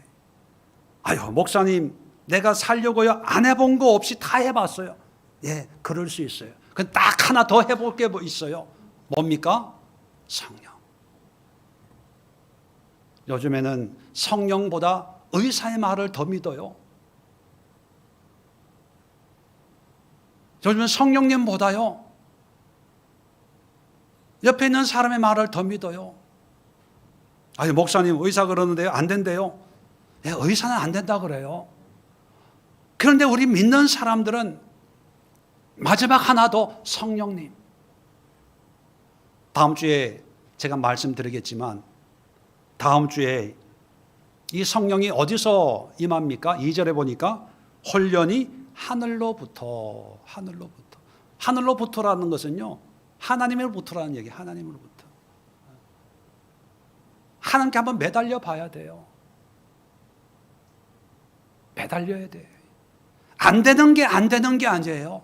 아유, 목사님, 내가 살려고요 안 해본 거 없이 다 해봤어요. 예, 그럴 수 있어요. 그 딱 하나 더 해볼 게 뭐 있어요? 뭡니까? 성령. 요즘에는 성령보다 의사의 말을 더 믿어요. 요즘은 성령님보다요 옆에 있는 사람의 말을 더 믿어요. 아니, 목사님, 의사 그러는데요 안 된대요. 예, 의사는 안 된다 그래요. 그런데 우리 믿는 사람들은 마지막 하나 더, 성령님. 다음 주에 제가 말씀드리겠지만 다음 주에 이 성령이 어디서 임합니까? 2절에 보니까 홀련히 하늘로부터라는 것은요 하나님으로부터라는 얘기. 하나님으로부터. 하나님께 한번 매달려 봐야 돼요. 매달려야 돼. 안 되는 게 아니에요.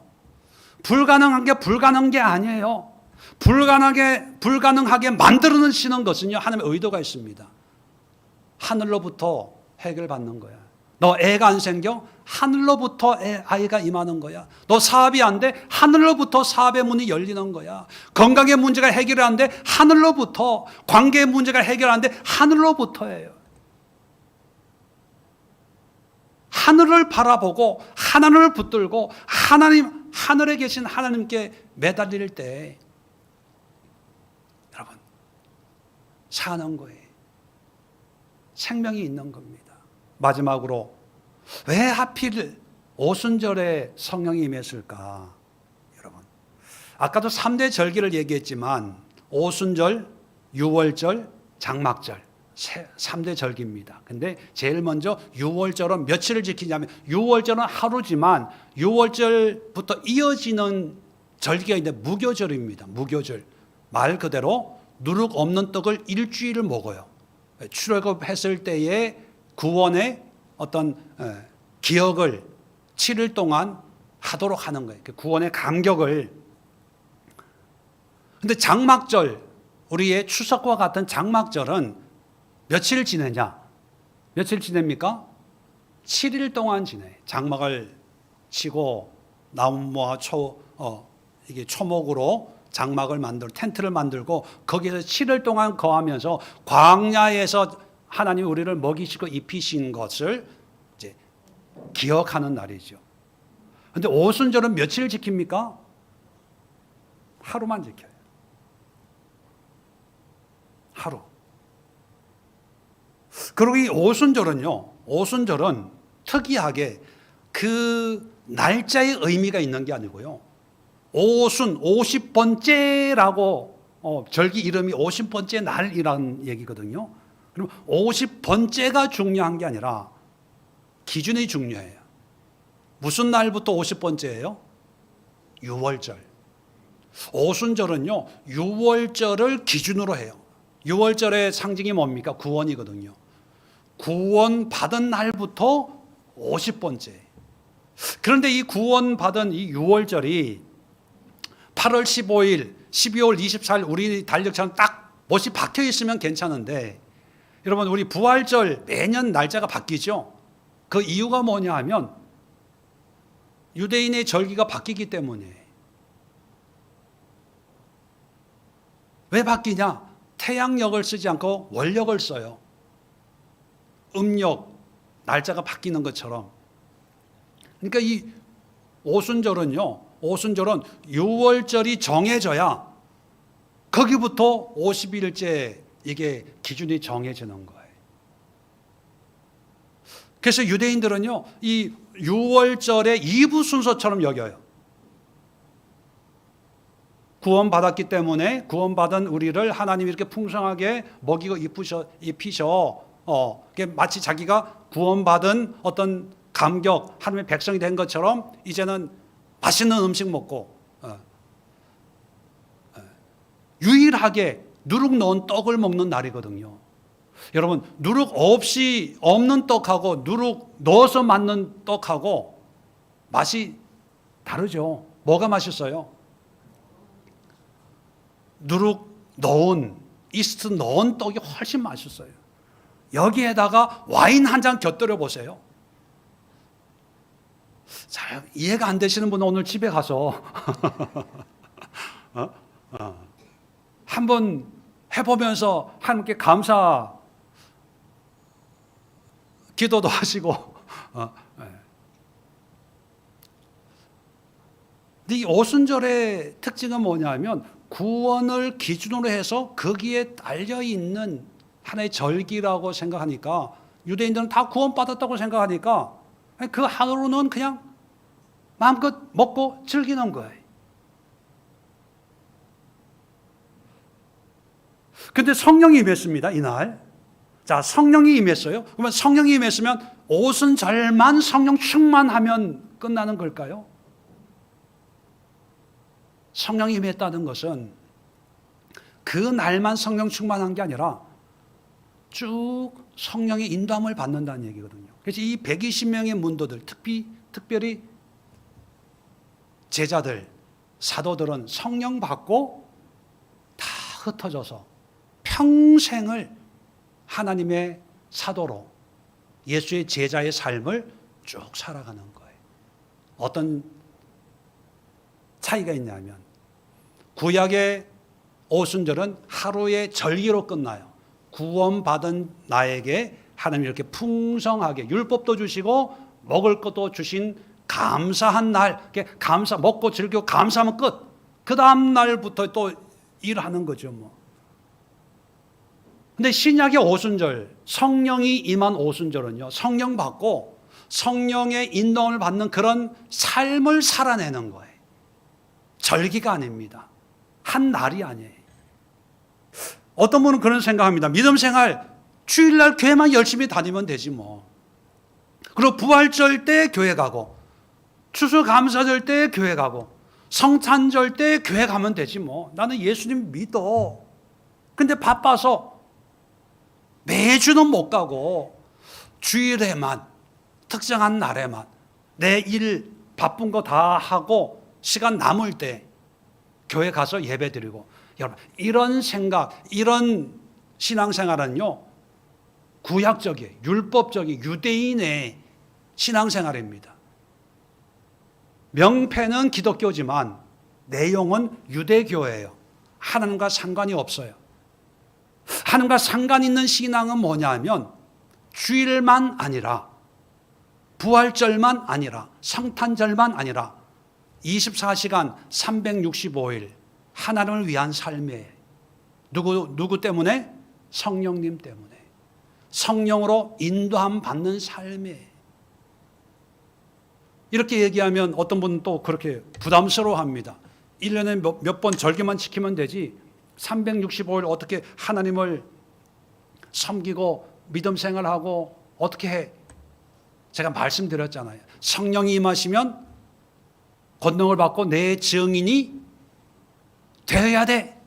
불가능한 게 불가능한 게 아니에요. 불가능하게 만들어내시는 것은요 하나님의 의도가 있습니다. 하늘로부터 해결받는 거야. 너 애가 안 생겨? 하늘로부터 아이가 임하는 거야. 너 사업이 안 돼? 하늘로부터 사업의 문이 열리는 거야. 건강의 문제가 해결이 안 돼? 하늘로부터. 관계의 문제가 해결 안 돼? 하늘로부터예요. 하늘을 바라보고 하나님을 붙들고 하늘에 계신 하나님께 매달릴 때 여러분 사는 거예요. 생명이 있는 겁니다. 마지막으로 왜 하필 오순절에 성령이 임했을까? 여러분, 아까도 3대 절기를 얘기했지만 오순절, 유월절, 장막절 3대 절기입니다. 근데 제일 먼저 유월절은 며칠을 지키냐면 유월절은 하루지만 유월절부터 이어지는 절기가 있는데 무교절입니다. 무교절. 말 그대로 누룩 없는 떡을 일주일을 먹어요. 출애굽했을 때의 구원의 어떤 기억을 7일 동안 하도록 하는 거예요. 구원의 감격을. 근데 장막절, 우리의 추석과 같은 장막절은 며칠 지내냐? 며칠 지냅니까? 7일 동안 지내. 장막을 치고 나무와 이게 초목으로 장막을 텐트를 만들고 거기서 7일 동안 거하면서 광야에서 하나님 우리를 먹이시고 입히신 것을 이제 기억하는 날이죠. 그런데 오순절은 며칠 지킵니까? 하루만 지켜요. 하루. 그리고 이 오순절은 특이하게 그 날짜의 의미가 있는 게 아니고요. 오순, 50번째라고 절기 이름이 50번째 날이라는 얘기거든요. 그럼 50번째가 중요한 게 아니라 기준이 중요해요. 무슨 날부터 50번째예요? 유월절. 오순절은요, 유월절을 기준으로 해요. 유월절의 상징이 뭡니까? 구원이거든요. 구원 받은 날부터 50번째. 그런데 이 구원 받은 이 유월절이 8월 15일, 12월 24일 우리 달력처럼 딱 못이 박혀 있으면 괜찮은데 여러분 우리 부활절 매년 날짜가 바뀌죠. 그 이유가 뭐냐 하면 유대인의 절기가 바뀌기 때문에. 왜 바뀌냐? 태양력을 쓰지 않고 월력을 써요. 음력, 날짜가 바뀌는 것처럼. 그러니까 이 오순절은 유월절이 정해져야 거기부터 50일째 이게 기준이 정해지는 거예요. 그래서 유대인들은요, 이 유월절의 2부 순서처럼 여겨요. 구원받았기 때문에 구원받은 우리를 하나님이 이렇게 풍성하게 먹이고 입히셔. 마치 자기가 구원받은 어떤 감격, 하나님의 백성이 된 것처럼 이제는 맛있는 음식 먹고 유일하게 누룩 넣은 떡을 먹는 날이거든요. 여러분, 누룩 없이 없는 떡하고 누룩 넣어서 만든 떡하고 맛이 다르죠. 뭐가 맛있어요? 누룩 넣은, 이스트 넣은 떡이 훨씬 맛있어요. 여기에다가 와인 한 잔 곁들여 보세요. 자, 이해가 안 되시는 분은 오늘 집에 가서 한번 해보면서 함께 감사 기도도 하시고. 이 오순절의 특징은 뭐냐면 구원을 기준으로 해서 거기에 달려있는 하나의 절기라고 생각하니까, 유대인들은 다 구원받았다고 생각하니까 그 하루는 그냥 마음껏 먹고 즐기는 거예요. 근데 성령이 임했습니다, 이날. 자, 성령이 임했어요. 그러면 성령이 임했으면 오순절만 성령 충만하면 끝나는 걸까요? 성령이 임했다는 것은 그 날만 성령 충만한 게 아니라 쭉 성령의 인도함을 받는다는 얘기거든요. 그래서 이 120명의 문도들, 특별히 제자들, 사도들은 성령 받고 다 흩어져서 평생을 하나님의 사도로 예수의 제자의 삶을 쭉 살아가는 거예요. 어떤 차이가 있냐면, 구약의 오순절은 하루의 절기로 끝나요. 구원받은 나에게 하나님이 이렇게 풍성하게 율법도 주시고 먹을 것도 주신 감사한 날, 감사, 먹고 즐기고 감사하면 끝. 그 다음 날부터 또 일하는 거죠, 뭐. 근데 신약의 오순절, 성령이 임한 오순절은요, 성령 받고 성령의 인도함을 받는 그런 삶을 살아내는 거예요. 절기가 아닙니다. 한 날이 아니에요. 어떤 분은 그런 생각합니다. 믿음 생활, 주일날 교회만 열심히 다니면 되지 뭐. 그리고 부활절 때 교회 가고, 추수감사절 때 교회 가고, 성탄절 때 교회 가면 되지 뭐. 나는 예수님 믿어. 근데 바빠서 매주는 못 가고 주일에만, 특정한 날에만 내 일 바쁜 거 다 하고 시간 남을 때 교회 가서 예배 드리고. 여러분, 이런 생각, 이런 신앙생활은요, 구약적이에요. 율법적인 유대인의 신앙생활입니다. 명패는 기독교지만 내용은 유대교예요. 하나님과 상관이 없어요. 하나님과 상관 있는 신앙은 뭐냐면 주일만 아니라, 부활절만 아니라, 성탄절만 아니라 24시간 365일 하나님을 위한 삶이에요. 누구 때문에? 성령님 때문에. 성령으로 인도함 받는 삶이에요. 이렇게 얘기하면 어떤 분은 또 그렇게 부담스러워합니다. 1년에 몇 번 절기만 지키면 되지 365일 어떻게 하나님을 섬기고 믿음 생활하고 어떻게 해? 제가 말씀드렸잖아요. 성령이 임하시면 권능을 받고 내 증인이 되어야 돼.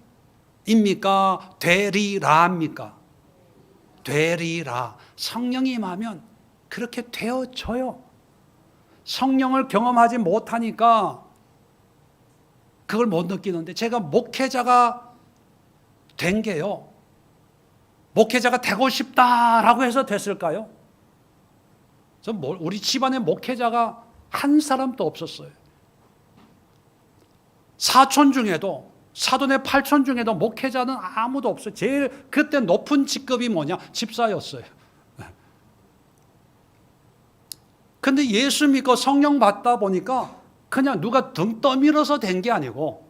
입니까? 되리라입니까? 되리라. 성령이 임하면 그렇게 되어져요. 성령을 경험하지 못하니까 그걸 못 느끼는데, 제가 목회자가 된 게요, 목회자가 되고 싶다라고 해서 됐을까요? 우리 집안에 목회자가 한 사람도 없었어요. 사촌 중에도, 사돈의 8촌 중에도 목회자는 아무도 없어요. 제일 그때 높은 직급이 뭐냐? 집사였어요. 근데 예수 믿고 성령 받다 보니까 그냥 누가 등 떠밀어서 된 게 아니고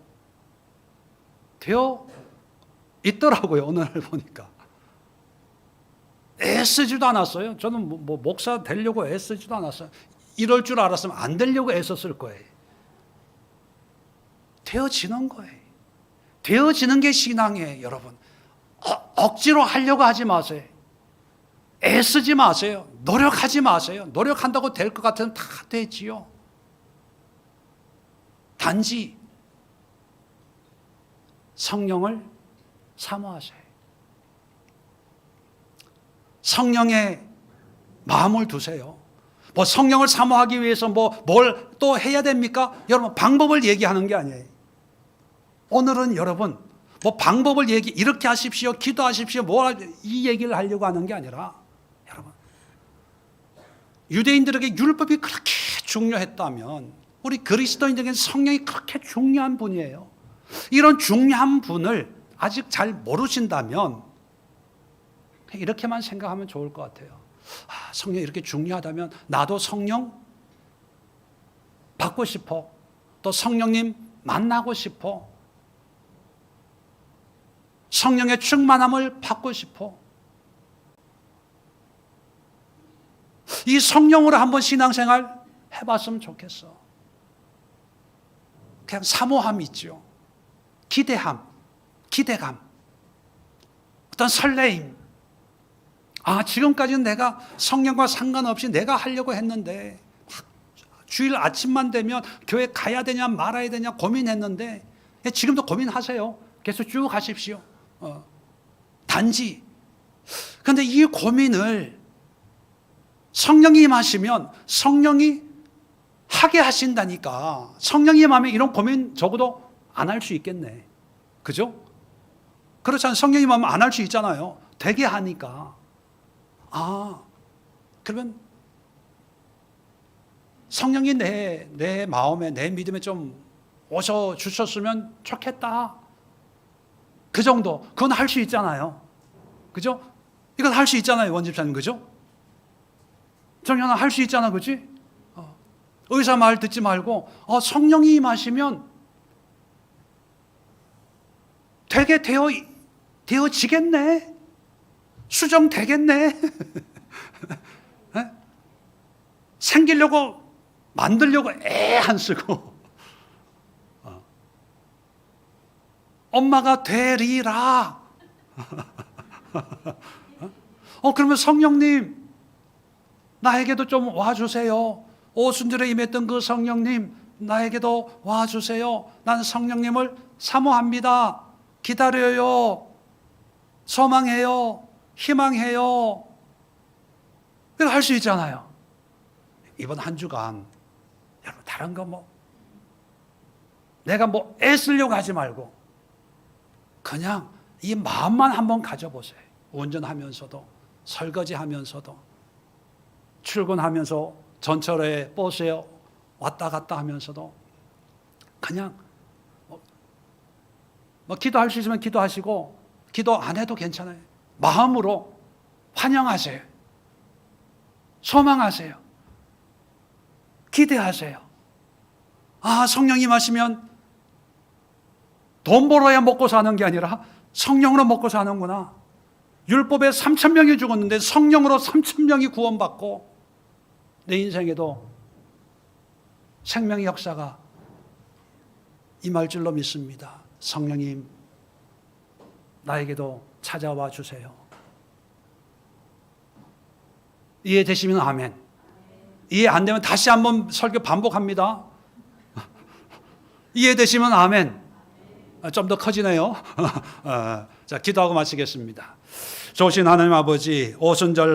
되어 있더라고요. 어느 날 보니까. 애쓰지도 않았어요. 저는 목사 되려고 애쓰지도 않았어요. 이럴 줄 알았으면 안 되려고 애썼을 거예요. 되어지는 거예요. 되어지는 게 신앙이에요, 여러분. 억지로 하려고 하지 마세요. 애쓰지 마세요. 노력하지 마세요. 노력한다고 될 것 같으면 다 되지요. 단지 성령을 사모하세요. 성령의 마음을 두세요. 뭐 성령을 사모하기 위해서 뭘 또 해야 됩니까? 여러분, 방법을 얘기하는 게 아니에요. 오늘은 여러분, 뭐 방법을 이렇게 하십시오, 기도하십시오, 이 얘기를 하려고 하는 게 아니라, 여러분, 유대인들에게 율법이 그렇게 중요했다면 우리 그리스도인들에게는 성령이 그렇게 중요한 분이에요. 이런 중요한 분을 아직 잘 모르신다면 이렇게만 생각하면 좋을 것 같아요. 성령이 이렇게 중요하다면 나도 성령 받고 싶어. 또 성령님 만나고 싶어. 성령의 충만함을 받고 싶어. 이 성령으로 한번 신앙생활 해봤으면 좋겠어. 그냥 사모함이 있죠. 기대감, 어떤 설레임. 지금까지는 내가 성령과 상관없이 내가 하려고 했는데, 주일 아침만 되면 교회 가야 되냐 말아야 되냐 고민했는데, 지금도 고민하세요. 계속 쭉 하십시오. 단지, 그런데 이 고민을 성령이 임하시면 성령이 하게 하신다니까, 성령이 임하면 이런 고민 적어도 안 할 수 있겠네. 그죠? 그렇지 않아요? 성령이 임하면 안 할 수 있잖아요. 되게 하니까. 그러면 성령이 내 마음에, 내 믿음에 좀 오셔 주셨으면 좋겠다. 그 정도. 그건 할 수 있잖아요. 그죠? 이건 할 수 있잖아요, 원집사님. 그죠? 정연아, 할 수 있잖아. 그지? 의사 말 듣지 말고, 성령이 임하시면 되게 되어지겠네. 수정되겠네. 생기려고, 만들려고 애 안 쓰고, 엄마가 되리라. 그러면 성령님, 나에게도 좀 와주세요. 오순절에 임했던 그 성령님, 나에게도 와주세요. 난 성령님을 사모합니다. 기다려요. 소망해요. 희망해요. 이거 할 수 있잖아요. 이번 한 주간, 여러분, 다른 거 내가 애쓰려고 하지 말고, 그냥 이 마음만 한번 가져보세요. 운전하면서도, 설거지하면서도, 출근하면서, 전철에, 버스에 왔다 갔다 하면서도, 그냥 기도할 수 있으면 기도하시고, 기도 안 해도 괜찮아요. 마음으로 환영하세요. 소망하세요. 기대하세요. 성령이 임하시면 돈 벌어야 먹고 사는 게 아니라 성령으로 먹고 사는구나. 율법에 3,000명이 죽었는데 성령으로 3,000명이 구원받고 내 인생에도 생명의 역사가 임할 줄로 믿습니다. 성령님, 나에게도 찾아와 주세요. 이해되시면 아멘. 이해 안 되면 다시 한번 설교 반복합니다. 이해되시면 아멘. 좀 더 커지네요. 자, 기도하고 마치겠습니다. 좋으신 하나님 아버지, 오순절